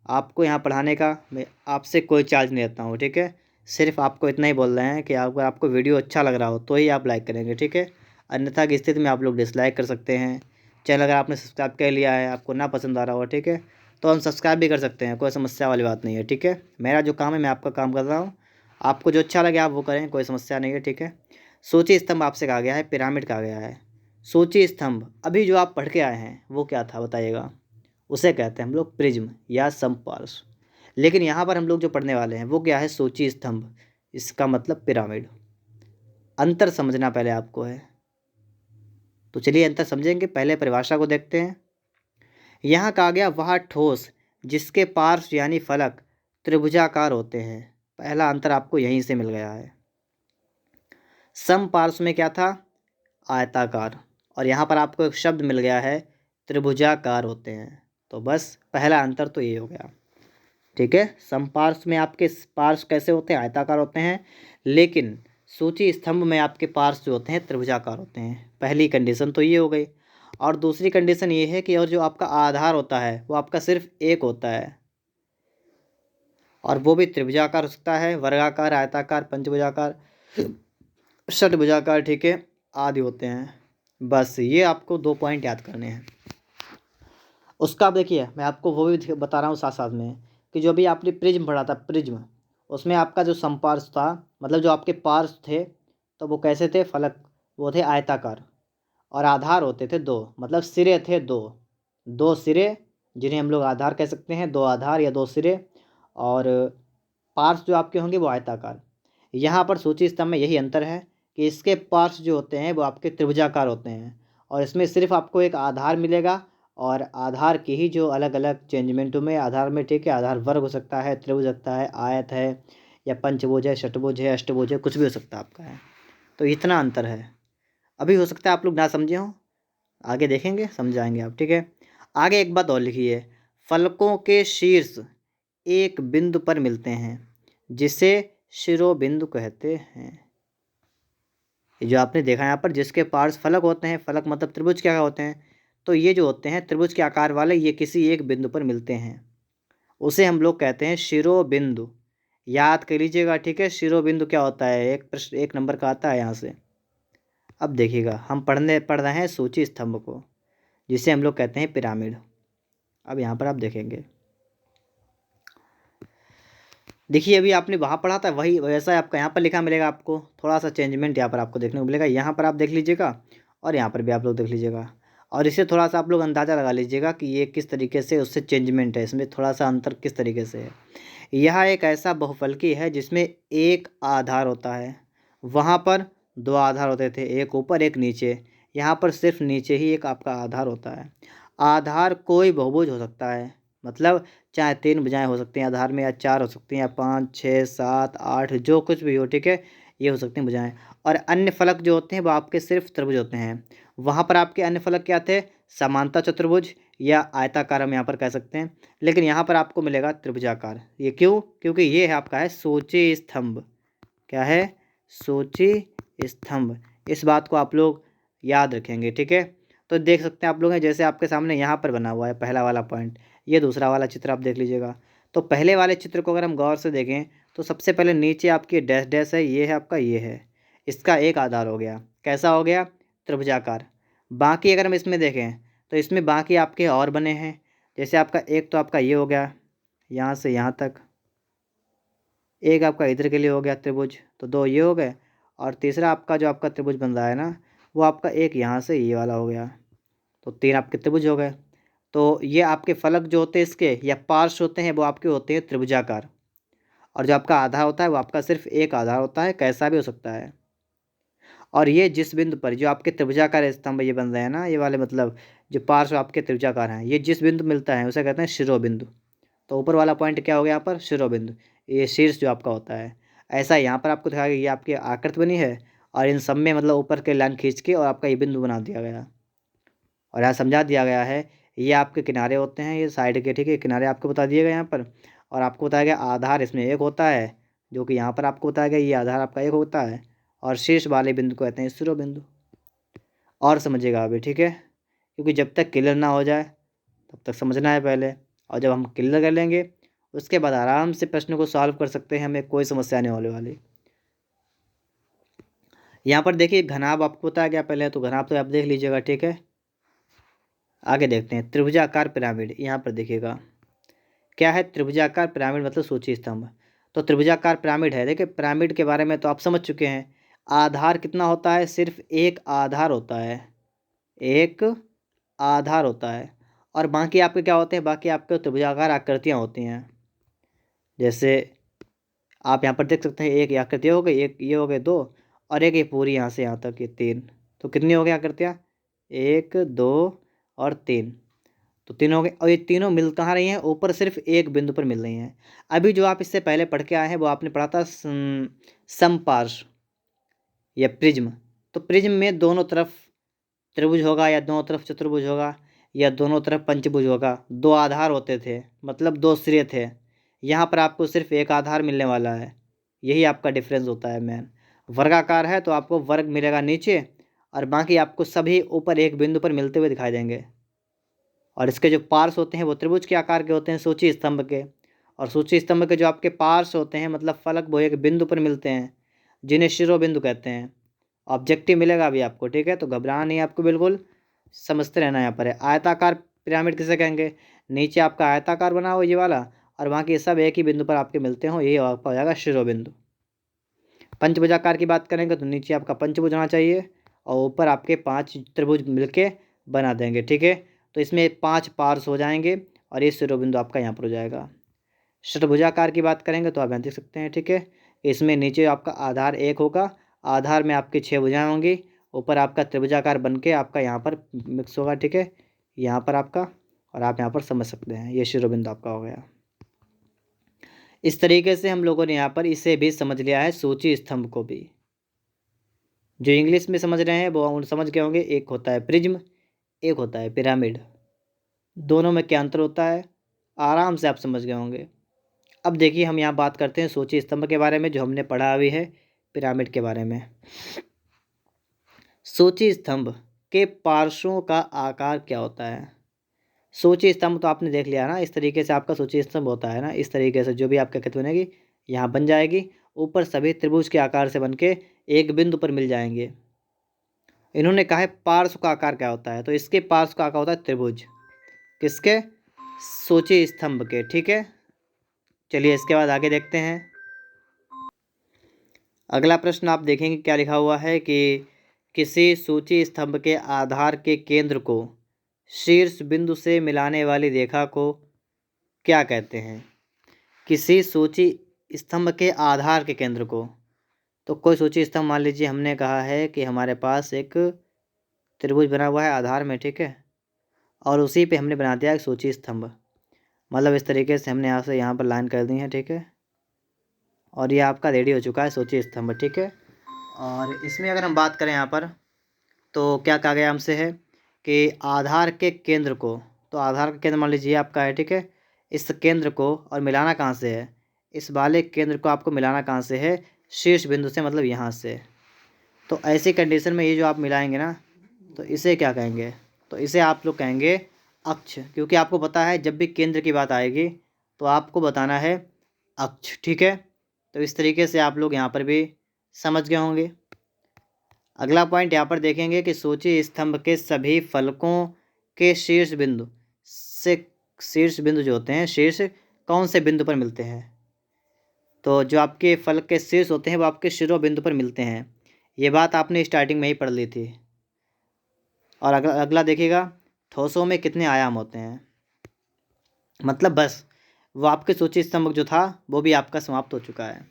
आपको यहाँ पढ़ाने का मैं आपसे कोई चार्ज नहीं लेता हूँ, ठीक है। सिर्फ आपको इतना ही बोल रहे हैं कि अगर आपको वीडियो अच्छा लग रहा हो तो ही आप लाइक करेंगे, ठीक है, अन्यथा की स्थिति में आप लोग डिसलाइक कर सकते हैं। चैनल अगर आपने सब्सक्राइब कर लिया है, आपको ना पसंद आ रहा हो, ठीक है, तो अनसब्सक्राइब भी कर सकते हैं, कोई समस्या वाली बात नहीं है, ठीक है। मेरा जो काम है मैं आपका काम कर रहा हूँ, आपको जो अच्छा लगे आप वो करें, कोई समस्या नहीं है, ठीक है। सूची स्तंभ आपसे कहा गया है, पिरामिड कहा गया है। सूची स्तंभ अभी जो आप पढ़ के आए हैं वो क्या था बताइएगा? उसे कहते हैं हम लोग प्रिज्म या समपार्श्व, लेकिन यहाँ पर हम लोग जो पढ़ने वाले हैं वो क्या है? सूची स्तंभ, इसका मतलब पिरामिड। अंतर समझना पहले आपको है, तो चलिए अंतर समझेंगे, पहले परिभाषा को देखते हैं। यहाँ कहा गया वह ठोस जिसके पार्श्व यानी फलक त्रिभुजाकार होते हैं, पहला अंतर आपको यहीं से मिल गया है। समपार्श्व में क्या था? आयताकार, और यहाँ पर आपको एक शब्द मिल गया है, त्रिभुजाकार होते हैं, तो बस पहला अंतर तो ये हो गया, ठीक है। समपार्श्व में आपके पार्श्व कैसे होते हैं? आयताकार होते हैं, लेकिन सूची स्तंभ में आपके पार्श्व जो होते हैं त्रिभुजाकार होते हैं, पहली कंडीशन तो ये हो गई। और दूसरी कंडीशन ये है कि और जो आपका आधार होता है वो आपका सिर्फ एक होता है, और वो भी त्रिभुजाकार हो सकता है, वर्गाकार, आयताकार, पंचभुजाकार, षटभुजाकार, ठीक है, आदि होते हैं। बस ये आपको 2 पॉइंट याद करने हैं। उसका आप देखिए मैं आपको वो भी बता रहा हूँ साथ साथ में, कि जो भी आपने प्रिज्म पढ़ा था, प्रिज्म, उसमें आपका जो समपार्श्व था, मतलब जो आपके पार्श्व थे, तो वो कैसे थे? फलक, वो थे आयताकार, और आधार होते थे 2, मतलब सिरे थे 2, 2 सिरे जिन्हें हम लोग आधार कह सकते हैं, 2 आधार या 2 सिरे, और पार्श्व जो आपके होंगे वो आयताकार। यहाँ पर सूची स्तंभ में यही अंतर है कि इसके पार्श्व जो होते हैं वो आपके त्रिभुजाकार होते हैं, और इसमें सिर्फ आपको एक आधार मिलेगा, और आधार की ही जो अलग अलग चेंजमेंटों में आधार में, ठीक है, आधार वर्ग हो सकता है, त्रिभुज सकता है, आयत है, या पंचभुज है, षटभुज है, अष्टभुज है, कुछ भी हो सकता है आपका है। तो इतना अंतर है। अभी हो सकता है आप लोग ना समझे हों, आगे देखेंगे, समझाएंगे आप, ठीक है। आगे एक बात और लिखी है, फलकों के शीर्ष एक बिंदु पर मिलते हैं जिसे शिरोबिंदु कहते हैं। ये जो आपने देखा यहाँ पर, जिसके पार्श्व फलक होते हैं, फलक मतलब त्रिभुज क्या होते हैं, तो ये जो होते हैं त्रिभुज के आकार वाले, ये किसी एक बिंदु पर मिलते हैं, उसे हम लोग कहते हैं शिरोबिंदु। याद कर लीजिएगा, ठीक है। शिरोबिंदु क्या होता है, एक प्रश्न 1 नंबर का आता है यहाँ से। अब देखिएगा, हम पढ़ रहे हैं सूची स्तंभ को, जिसे हम लोग कहते हैं पिरामिड। अब यहाँ पर आप देखेंगे, देखिए अभी आपने वहाँ पढ़ा था वही वैसा आपका यहाँ पर लिखा मिलेगा आपको, थोड़ा सा चेंजमेंट यहाँ पर आपको देखने को मिलेगा। यहाँ पर आप देख लीजिएगा और यहाँ पर भी आप लोग देख लीजिएगा, और इसे थोड़ा सा आप लोग अंदाज़ा लगा लीजिएगा कि ये किस तरीके से उससे चेंजमेंट है, इसमें थोड़ा सा अंतर किस तरीके से है। यह एक ऐसा बहुफलकी है जिसमें एक आधार होता है, वहाँ पर 2 आधार होते थे, एक ऊपर एक नीचे। यहाँ पर सिर्फ नीचे ही एक आपका आधार होता है। आधार कोई बहुभुज हो सकता है, मतलब चाहे 3 भुजाएं हो सकती हैं आधार में, या 4 हो सकती हैं, या 5 6 7 8, जो कुछ भी हो, ठीक है, ये हो सकती हैं भुजाएं। और अन्य फलक जो होते हैं वो आपके सिर्फ त्रिभुज होते हैं। वहाँ पर आपके अन्य फलक क्या थे, समांतर चतुर्भुज या आयताकार हम यहाँ पर कह सकते हैं, लेकिन यहाँ पर आपको मिलेगा त्रिभुजाकार। ये क्यों, क्योंकि ये है आपका है सूची स्तंभ। क्या है, सूची स्तंभ। इस बात को आप लोग याद रखेंगे, ठीक है। तो देख सकते हैं आप लोग हैं, जैसे आपके सामने यहाँ पर बना हुआ है पहला वाला पॉइंट, ये दूसरा वाला चित्र आप देख लीजिएगा। तो पहले वाले चित्र को अगर हम गौर से देखें तो सबसे पहले नीचे आपकी डैश डैश है, ये है आपका, ये है, इसका एक आधार हो गया, कैसा हो गया, त्रिभुजाकार। बाकी अगर हम इसमें देखें तो इसमें बाकी आपके और बने हैं, जैसे आपका एक तो आपका ये हो गया यहाँ से यहाँ तक, एक आपका इधर के लिए हो गया त्रिभुज, तो 2 ये हो गए, और तीसरा आपका जो आपका त्रिभुज बन रहा है ना, वो आपका एक यहाँ से ये वाला हो गया, तो 3 आपके त्रिभुज हो गए। तो ये आपके फलक जो होते हैं इसके या पार्श्व होते हैं वो आपके होते हैं त्रिभुजाकार, और जो आपका आधार होता है वो आपका सिर्फ एक आधार होता है, कैसा भी हो सकता है। और ये जिस बिंदु पर जो आपके त्रिभुजाकार स्तंभ ये बन रहे हैं ना, ये वाले मतलब जो पार्श्व आपके त्रिभुजाकार हैं, ये जिस बिंदु मिलता है उसे कहते हैं शिरोबिंदु। तो ऊपर वाला पॉइंट क्या हो गया यहाँ पर, शिरोबिंदु, ये शीर्ष जो आपका होता है। ऐसा यहाँ पर आपको दिखाया गया, ये आपकी आकृति बनी है, और इन सब में मतलब ऊपर के लाइन खींच के और आपका ये बिंदु बना दिया गया, और यहाँ समझा दिया गया है ये आपके किनारे होते हैं, ये साइड के, ठीक है, किनारे आपको बता दिए गए यहाँ पर। और आपको बताया गया आधार इसमें एक होता है, जो कि यहाँ पर आपको बताया गया ये आधार आपका एक होता है, और शीर्ष वाले बिंदु को कहते हैं शिरोबिंदु। और समझिएगा अभी, ठीक है, क्योंकि जब तक क्लियर ना हो जाए तब तक समझना है पहले, और जब हम क्लियर कर लेंगे उसके बाद आराम से प्रश्न को सॉल्व कर सकते हैं, हमें कोई समस्या नहीं होने वाली। यहाँ पर देखिए घनाभ आपको बताया गया पहले, तो घनाभ तो आप देख लीजिएगा, ठीक है। आगे देखते हैं त्रिभुजाकार पिरामिड। यहाँ पर देखिएगा क्या है, त्रिभुजाकार पिरामिड मतलब सूची स्तंभ। तो त्रिभुजाकार पिरामिड है, देखिए पिरामिड के बारे में तो आप समझ चुके हैं। आधार कितना होता है, सिर्फ एक आधार होता है, एक आधार होता है, और बाकी आपके क्या होते हैं, बाकी आपके त्रिभुजाकार आकृतियाँ होती हैं। जैसे आप यहाँ पर देख सकते हैं, एक आकृति हो गई, एक ये हो गए 2, और एक ये पूरी यहाँ से यहाँ तक ये 3, तो कितनी हो गई आकृतियाँ, 1 2 और 3, तो 3 हो गए। और ये तीनों मिल कहाँ रही हैं, ऊपर सिर्फ एक बिंदु पर मिल रही हैं। अभी जो आप इससे पहले पढ़ के आए हैं वो आपने पढ़ा था समपार्श्व या प्रिज्म। तो प्रिज्म में दोनों तरफ त्रिभुज होगा, या दोनों तरफ चतुर्भुज होगा, या दोनों तरफ पंचभुज होगा, 2 आधार होते थे, मतलब 2 सिरे थे। यहाँ पर आपको सिर्फ एक आधार मिलने वाला है, यही आपका डिफरेंस होता है मेन। वर्गाकार है तो आपको वर्ग मिलेगा नीचे, और बाकी आपको सभी ऊपर एक बिंदु पर मिलते हुए दिखाई देंगे। और इसके जो पार्श्व होते हैं वो त्रिभुज के आकार के होते हैं, सूची स्तंभ के। और सूची स्तंभ के जो आपके पार्श्व होते हैं मतलब फलक, वो एक बिंदु पर मिलते हैं, जिन्हें शिरोबिंदु कहते हैं। ऑब्जेक्टिव मिलेगा अभी आपको, ठीक है, तो घबराना नहीं आपको, बिल्कुल समझते रहना। यहाँ पर है आयताकार पिरामिड किसे कहेंगे, नीचे आपका आयताकार बना हो ये वाला, और बाकी सब एक ही बिंदु पर आपके मिलते हो, यही आपका हो जाएगा शिरोबिंदु। पंचभुजाकार की बात करेंगे तो नीचे आपका पंचभुज होना चाहिए, और ऊपर आपके 5 त्रिभुज मिलके बना देंगे, ठीक है। तो इसमें 5 पार्श्व हो जाएंगे, और ये शिरोबिंदु आपका यहाँ पर हो जाएगा। षटभुजाकार की बात करेंगे तो आप यहाँ देख सकते हैं, ठीक है, इसमें नीचे आपका आधार एक होगा, आधार में आपकी 6 भुजाएं होंगी, ऊपर आपका त्रिभुजाकार बन के आपका यहाँ पर मिक्स होगा, ठीक है, यहाँ पर आपका, और आप यहाँ पर समझ सकते हैं ये शिरोबिंदु आपका हो गया। इस तरीके से हम लोगों ने यहाँ पर इसे भी समझ लिया है, सूची स्तंभ को भी। जो इंग्लिश में समझ रहे हैं वो समझ गए होंगे, एक होता है प्रिज्म, एक होता है पिरामिड। दोनों में क्या अंतर होता है आराम से आप समझ गए होंगे। अब देखिए हम यहाँ बात करते हैं सूची स्तंभ के बारे में, जो हमने पढ़ा अभी है पिरामिड के बारे में। सूची स्तंभ के पार्श्वों का आकार क्या होता है? सूची स्तंभ तो आपने देख लिया ना, इस तरीके से आपका सूची स्तंभ होता है ना, इस तरीके से जो भी आपका कृति बनेगी यहाँ बन जाएगी। ऊपर सभी त्रिभुज के आकार से बन के एक बिंदु पर मिल जाएंगे। इन्होंने कहा है पार्श्व का आकार क्या होता है, तो इसके पार्श्व का आकार होता है त्रिभुज। किसके? सूची स्तंभ के। ठीक है, चलिए इसके बाद आगे देखते हैं। अगला प्रश्न आप देखेंगे क्या लिखा हुआ है कि किसी सूची स्तंभ के आधार के केंद्र को शीर्ष बिंदु से मिलाने वाली रेखा को क्या कहते हैं? किसी सूची स्तंभ के आधार के केंद्र को, तो कोई सूची स्तंभ मान लीजिए हमने कहा है कि हमारे पास एक त्रिभुज बना हुआ है आधार में, ठीक है, और उसी पे हमने बना दिया एक सूची स्तंभ। मतलब इस तरीके से हमने यहाँ से यहाँ पर लाइन कर दी है, ठीक है, और ये आपका रेडी हो चुका है सूची स्तंभ। ठीक है, और इसमें अगर हम बात करें यहाँ पर तो क्या कहा गया हमसे है कि आधार के केंद्र को, तो आधार का केंद्र मान लीजिए आपका है, ठीक है, इस केंद्र को और मिलाना कहाँ से है? इस वाले केंद्र को आपको मिलाना कहाँ से है? शीर्ष बिंदु से, मतलब यहाँ से। तो ऐसी कंडीशन में ये जो आप मिलाएंगे ना, तो इसे क्या कहेंगे? तो इसे आप लोग कहेंगे अक्ष, क्योंकि आपको पता है जब भी केंद्र की बात आएगी तो आपको बताना है अक्ष। ठीक है, तो इस तरीके से आप लोग यहाँ पर भी समझ गए होंगे। अगला पॉइंट यहाँ पर देखेंगे कि सूची स्तंभ के सभी फलकों के शीर्ष बिंदु से, शीर्ष बिंदु जो होते हैं शीर्ष कौन से बिंदु पर मिलते हैं? तो जो आपके फलक के शीर्ष होते हैं वो आपके शिरो बिंदु पर मिलते हैं। ये बात आपने स्टार्टिंग में ही पढ़ ली थी। और अगला देखिएगा, ठोसों में कितने आयाम होते हैं? मतलब बस वो आपके सूची स्तंभ जो था वो भी आपका समाप्त हो चुका है।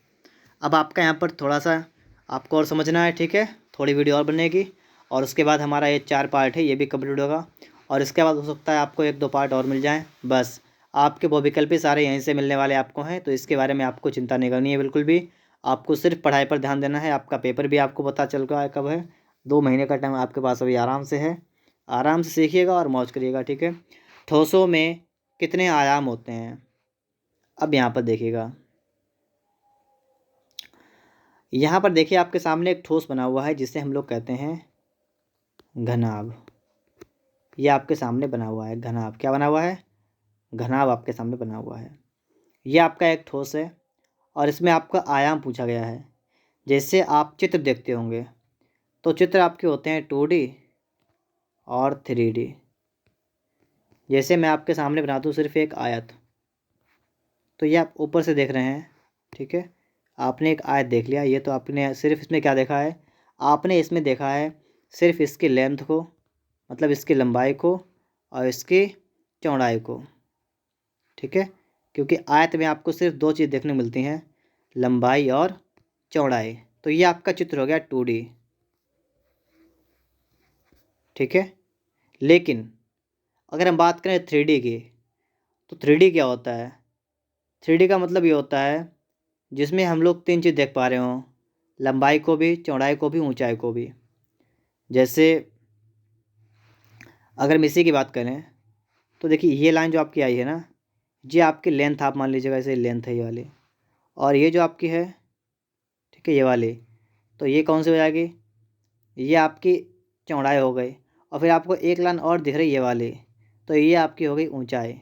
अब आपका यहाँ पर थोड़ा सा आपको और समझना है, ठीक है, थोड़ी वीडियो और बनेगी और उसके बाद हमारा ये 4 पार्ट है ये भी कंप्लीट होगा, और इसके बाद हो सकता है आपको 1-2 पार्ट और मिल जाएं। बस आपके वो विकल्प ही सारे यहीं से मिलने वाले आपको हैं, तो इसके बारे में आपको चिंता नहीं करनी है बिल्कुल भी। आपको सिर्फ पढ़ाई पर ध्यान देना है। आपका पेपर भी आपको पता चल रहा है कब है, 2 महीने का टाइम आपके पास अभी आराम से है। आराम से सीखिएगा और मौज करिएगा, ठीक है। ठोसों में कितने आयाम होते हैं? अब यहाँ पर देखिएगा, यहाँ पर देखिए आपके सामने एक ठोस बना हुआ है जिसे हम लोग कहते हैं घनाभ। ये आपके सामने बना हुआ है घनाभ। क्या बना हुआ है? घनाभ आपके सामने बना हुआ है। ये आपका एक ठोस है और इसमें आपका आयाम पूछा गया है। जैसे आप चित्र देखते होंगे तो चित्र आपके होते हैं 2D और 3D। जैसे मैं आपके सामने बना दूँ सिर्फ एक आयत, तो ये आप ऊपर से देख रहे हैं, ठीक है, आपने एक आयत देख लिया। ये तो आपने सिर्फ इसमें क्या देखा है? आपने इसमें देखा है सिर्फ इसकी लेंथ को, मतलब इसकी लंबाई को और इसकी चौड़ाई को, ठीक है, क्योंकि आयत में आपको सिर्फ 2 चीज़ देखने को मिलती हैं, लंबाई और चौड़ाई। तो ये आपका चित्र हो गया 2D, ठीक है। लेकिन अगर हम बात करें 3D की, तो 3D क्या होता है? 3D का मतलब ये होता है जिसमें हम लोग 3 चीज़ देख पा रहे हों, लंबाई को भी, चौड़ाई को भी, ऊंचाई को भी। जैसे अगर हम इसी की बात करें तो देखिए ये लाइन जो आपकी आई है ना, ये आपकी लेंथ आप मान लीजिएगा, ऐसे लेंथ है ये वाली, और ये जो आपकी है, ठीक है, ये वाली, तो ये कौन सी हो जाएगी? ये आपकी चौड़ाई हो गई। और फिर आपको एक लाइन और दिख रही है ये वाली, तो ये आपकी हो गई ऊंचाई।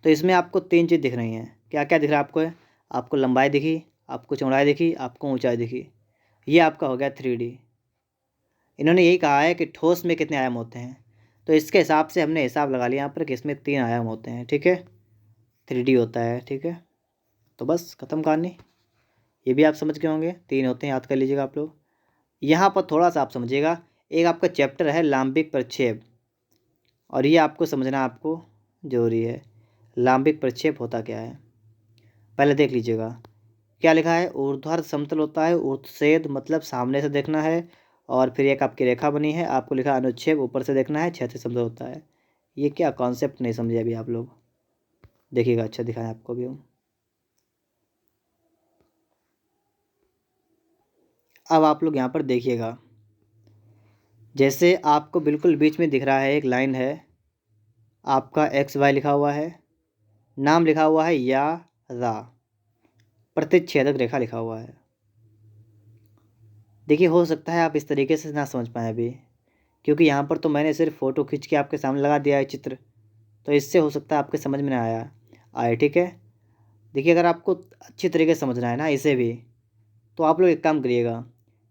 तो इसमें आपको 3 चीज़ दिख रही हैं। क्या क्या दिख रहा है आपको? आपको लंबाई दिखी, आपको चौड़ाई दिखी, आपको ऊंचाई दिखी। ये आपका हो गया 3D। इन्होंने यही कहा है कि ठोस में कितने आयाम होते हैं, तो इसके हिसाब से हमने हिसाब लगा लिया यहाँ पर कि इसमें 3 आयाम होते हैं, ठीक है, 3D होता है, ठीक है। तो बस ख़त्म कहानी। ये भी आप समझ गए होंगे, 3 होते हैं, याद कर लीजिएगा आप लोग। यहाँ पर थोड़ा सा आप समझिएगा, एक आपका चैप्टर है लांबिक प्रक्षेप, और ये आपको समझना आपको जरूरी है। लांबिक प्रक्षेप होता क्या है पहले देख लीजिएगा। क्या लिखा है? ऊर्ध्वाधर समतल होता है, ऊर्ध्वछेद मतलब सामने से देखना है, और फिर एक आपकी रेखा बनी है, आपको लिखा अनुच्छेद ऊपर से देखना है, क्षैतिज समतल होता है। ये क्या कॉन्सेप्ट नहीं समझे अभी आप लोग, देखिएगा, अच्छा दिखाएं आपको भी हम। अब आप लोग यहाँ पर देखिएगा, जैसे आपको बिल्कुल बीच में दिख रहा है एक लाइन है, आपका XY लिखा हुआ है, नाम लिखा हुआ है या रा, प्रतिच्छेदक रेखा लिखा हुआ है। देखिए हो सकता है आप इस तरीके से ना समझ पाएँ अभी, क्योंकि यहाँ पर तो मैंने सिर्फ फ़ोटो खींच के आपके सामने लगा दिया है चित्र, तो इससे हो सकता है आपके समझ में ना आए, ठीक है। देखिए अगर आपको अच्छी तरीके से समझना है ना इसे भी, तो आप लोग एक काम करिएगा,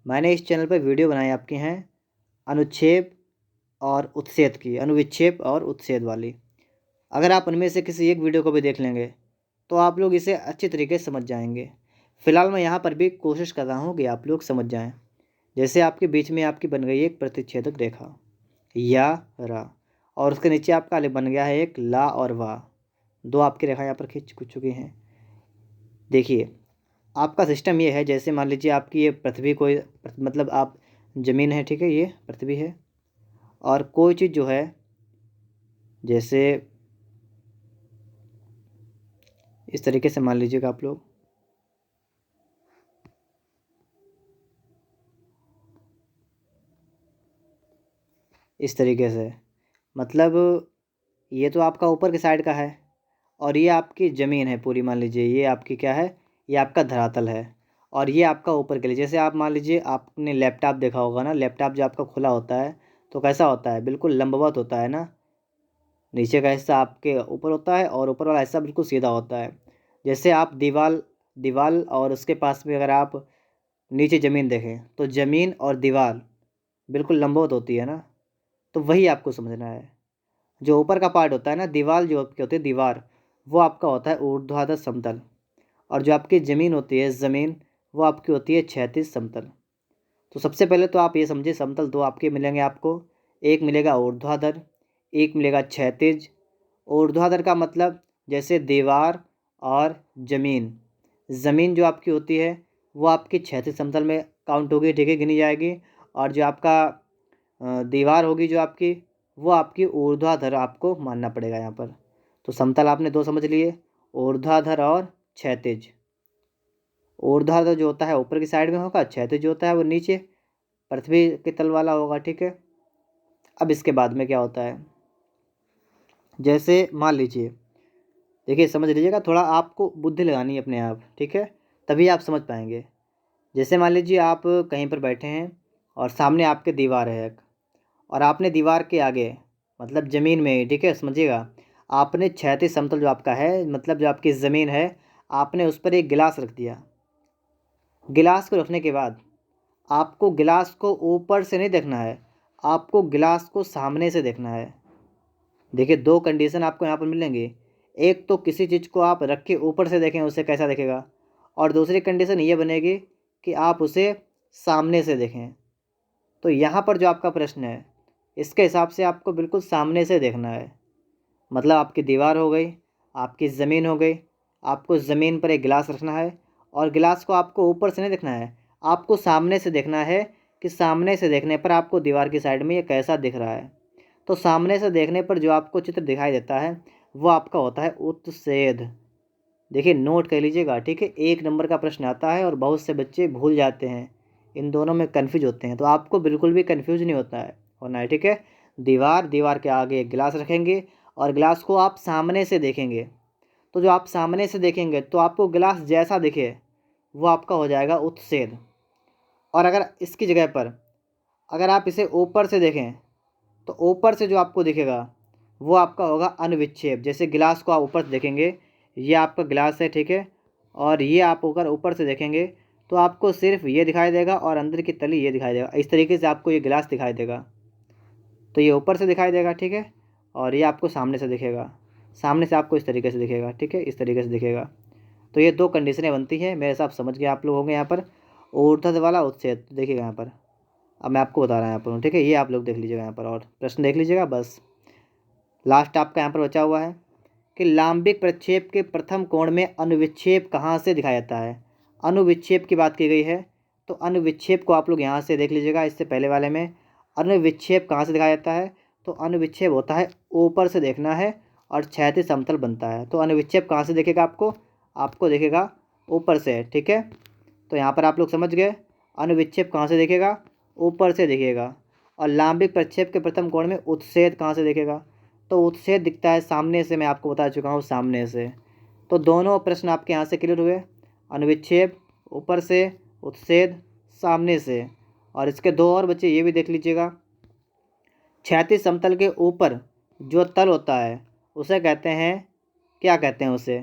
मैंने इस चैनल पर वीडियो बनाई आपकी हैं अनुच्छेद और उत्च्छेद की, अनुविच्छेद और उत्च्छेद वाली। अगर आप उनमें से किसी एक वीडियो को भी देख लेंगे तो आप लोग इसे अच्छी तरीके से समझ जाएंगे। फ़िलहाल मैं यहाँ पर भी कोशिश कर रहा हूँ कि आप लोग समझ जाएं। जैसे आपके बीच में आपकी बन गई एक प्रतिच्छेदक रेखा या रा, और उसके नीचे आपका बन गया है एक ला और वा, दो आपकी रेखा यहाँ पर खींच चुकी हैं। देखिए आपका सिस्टम ये है, जैसे मान लीजिए आपकी ये पृथ्वी कोई मतलब आप ज़मीन है, ठीक है, ये पृथ्वी है, और कोई चीज़ जो है जैसे इस तरीके से मान लीजिएगा आप लोग, इस तरीके से, मतलब ये तो आपका ऊपर की साइड का है और ये आपकी ज़मीन है पूरी, मान लीजिए ये आपकी क्या है, ये आपका धरातल है, और ये आपका ऊपर के लिए, जैसे आप मान लीजिए आपने लैपटॉप देखा होगा ना, लैपटॉप जब आपका खुला होता है तो कैसा होता है, बिल्कुल लंबवत होता है ना, नीचे का हिस्सा आपके ऊपर होता है और ऊपर वाला हिस्सा बिल्कुल सीधा होता है। जैसे आप दीवार दीवार और उसके पास में अगर आप नीचे ज़मीन देखें तो ज़मीन और दीवार बिल्कुल लंबवत होती है ना, तो वही आपको समझना है। जो ऊपर का पार्ट होता है ना, दीवार जो आपकी होती है दीवार, वो आपका होता है ऊर्ध्वाधर समतल, और जो आपकी ज़मीन होती है ज़मीन, वो आपकी होती है क्षैतिज समतल। तो सबसे पहले तो आप ये समझिए समतल दो आपके मिलेंगे आपको, एक मिलेगा ऊर्ध्वाधर, एक मिलेगा क्षैतिज। ऊर्ध्वाधर का मतलब जैसे दीवार और ज़मीन, ज़मीन जो आपकी होती है वो आपकी क्षैतिज समतल में काउंट होगी, ठीक है, गिनी जाएगी, और जो आपका दीवार होगी जो आपकी, वो आपकी ऊर्ध्वाधर आपको मानना पड़ेगा यहाँ पर। तो समतल आपने दो समझ लिए, ऊर्ध्वाधर और क्षैतिज। ऊर्ध्वाधर जो होता है ऊपर की साइड में होगा, क्षैतिज जो होता है वो नीचे पृथ्वी के तल वाला होगा, ठीक है। अब इसके बाद में क्या होता है, जैसे मान लीजिए, देखिए समझ लीजिएगा, थोड़ा आपको बुद्धि लगानी है अपने आप, ठीक है, तभी आप समझ पाएंगे। जैसे मान लीजिए आप कहीं पर बैठे हैं और सामने आपके दीवार है एक, और आपने दीवार के आगे मतलब ज़मीन में ही, ठीक है, समझिएगा, आपने क्षैतिज समतल जो आपका है मतलब जो आपकी ज़मीन है, आपने उस पर एक गिलास रख दिया। गिलास को रखने के बाद आपको गिलास को ऊपर से नहीं देखना है, आपको गिलास को सामने से देखना है। देखिए दो कंडीशन आपको यहाँ पर मिलेंगी, एक तो किसी चीज़ को आप रख के ऊपर से देखें उसे कैसा दिखेगा, और दूसरी कंडीशन ये बनेगी कि आप उसे सामने से देखें। तो यहाँ पर जो आपका प्रश्न है इसके हिसाब से आपको बिल्कुल सामने से देखना है, मतलब आपकी दीवार हो गई, आपकी ज़मीन हो गई, आपको ज़मीन पर एक गिलास रखना है, और गिलास को आपको ऊपर से नहीं देखना है, आपको सामने से देखना है कि सामने से देखने पर आपको दीवार की साइड में ये कैसा दिख रहा है। तो सामने से देखने पर जो आपको चित्र दिखाई देता है वो आपका होता है उत्च्छेद। देखिए नोट कर लीजिएगा, ठीक है, एक नंबर का प्रश्न आता है और बहुत से बच्चे भूल जाते हैं, इन दोनों में कन्फ्यूज होते हैं, तो आपको बिल्कुल भी कन्फ्यूज नहीं होना है, ठीक है। दीवार के आगे एक गिलास रखेंगे और गिलास को आप सामने से देखेंगे, तो जो आप सामने से देखेंगे तो आपको गिलास जैसा दिखे वो आपका हो जाएगा उत्च्छेद। और अगर इसकी जगह पर अगर आप इसे ऊपर से देखें तो ऊपर से जो आपको दिखेगा वो आपका होगा अनुविच्छेद। जैसे गिलास को आप ऊपर से देखेंगे, ये आपका गिलास है, ठीक है, और ये आप अगर ऊपर से देखेंगे तो आपको सिर्फ ये दिखाई देगा और अंदर की तली ये दिखाई देगा, इस तरीके से आपको ये गिलास दिखाई देगा। तो ये ऊपर से दिखाई देगा, ठीक है, और ये आपको सामने से दिखेगा, सामने से आपको इस तरीके से दिखेगा, ठीक है, इस तरीके से दिखेगा। तो ये दो कंडीशनें बनती हैं, मेरे हिसाब समझ गए आप लोग होंगे यहाँ पर। ऊर्ध्वाधर वाला उत्च्छेद देखिएगा यहाँ पर, अब मैं आपको बता रहा हूँ यहाँ पर, ठीक है, ये आप लोग देख लीजिएगा यहाँ पर और प्रश्न देख लीजिएगा। बस लास्ट आपका यहाँ पर बचा हुआ है कि लांबिक प्रक्षेप के प्रथम कोण में अनुविक्षेप कहाँ से दिखाया जाता है। अनुविक्षेप की बात की गई है, तो अनुविक्षेप को आप लोग यहाँ से देख लीजिएगा, इससे पहले वाले में अनुविक्षेप कहाँ से दिखाया जाता है, तो अनुविक्षेप होता है ऊपर से देखना है और क्षैतिज समतल बनता है। तो अनुविक्षेप कहाँ से देखेगा आपको देखेगा ऊपर से, ठीक है। तो यहाँ पर आप लोग समझ गए, अनुविक्षेप कहाँ से देखेगा, ऊपर से दिखेगा, और लांबिक प्रक्षेप के प्रथम कोण में उत्सेद कहाँ से दिखेगा? तो उत्सेद दिखता है सामने से, मैं आपको बता चुका हूँ सामने से। तो दोनों प्रश्न आपके यहाँ से क्लियर हुए। अनुविक्षेप ऊपर से, उत्सेद सामने से। और इसके दो और बच्चे ये भी देख लीजिएगा। क्षैतिज समतल के ऊपर जो तल होता है उसे कहते हैं, क्या कहते हैं उसे?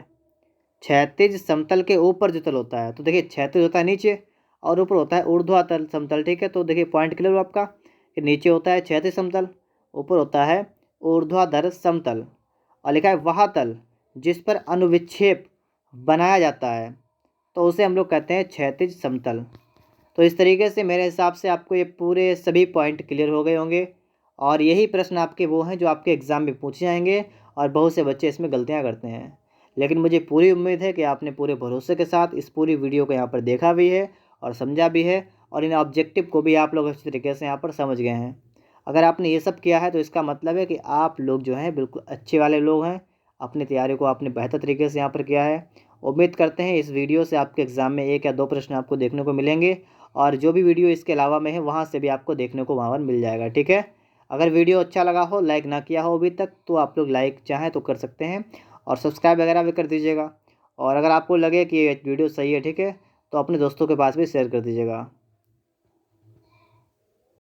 क्षैतिज समतल के ऊपर जो तल होता है, तो देखिए क्षैतिज होता है नीचे और ऊपर होता है ऊर्ध्वाधर समतल, ठीक है। तो देखिए पॉइंट क्लियर हुआ आपका कि नीचे होता है क्षैतिज समतल, ऊपर होता है ऊर्ध्वाधर समतल। और लिखा है वह तल जिस पर अनुविक्षेप बनाया जाता है, तो उसे हम लोग कहते हैं क्षैतिज समतल। तो इस तरीके से मेरे हिसाब से आपको ये पूरे सभी पॉइंट क्लियर हो गए होंगे। और यही प्रश्न आपके वो हैं जो आपके एग्ज़ाम में पूछे जाएंगे, और बहुत से बच्चे इसमें गलतियाँ करते हैं। लेकिन मुझे पूरी उम्मीद है कि आपने पूरे भरोसे के साथ इस पूरी वीडियो को यहाँ पर देखा भी है और समझा भी है, और इन ऑब्जेक्टिव को भी आप लोग अच्छी तरीके से यहाँ पर समझ गए हैं। अगर आपने ये सब किया है तो इसका मतलब है कि आप लोग जो हैं बिल्कुल अच्छे वाले लोग हैं। अपनी तैयारी को आपने बेहतर तरीके से यहाँ पर किया है। उम्मीद करते हैं इस वीडियो से आपके एग्ज़ाम में 1 या 2 प्रश्न आपको देखने को मिलेंगे, और जो भी वीडियो इसके अलावा में है वहाँ से भी आपको देखने को वहाँ पर मिल जाएगा, ठीक है। अगर वीडियो अच्छा लगा हो, लाइक ना किया हो अभी तक, तो आप लोग लाइक चाहें तो कर सकते हैं, और सब्सक्राइब वगैरह भी कर दीजिएगा। और अगर आपको लगे कि ये वीडियो सही है, ठीक है, तो अपने दोस्तों के पास भी शेयर कर दीजिएगा।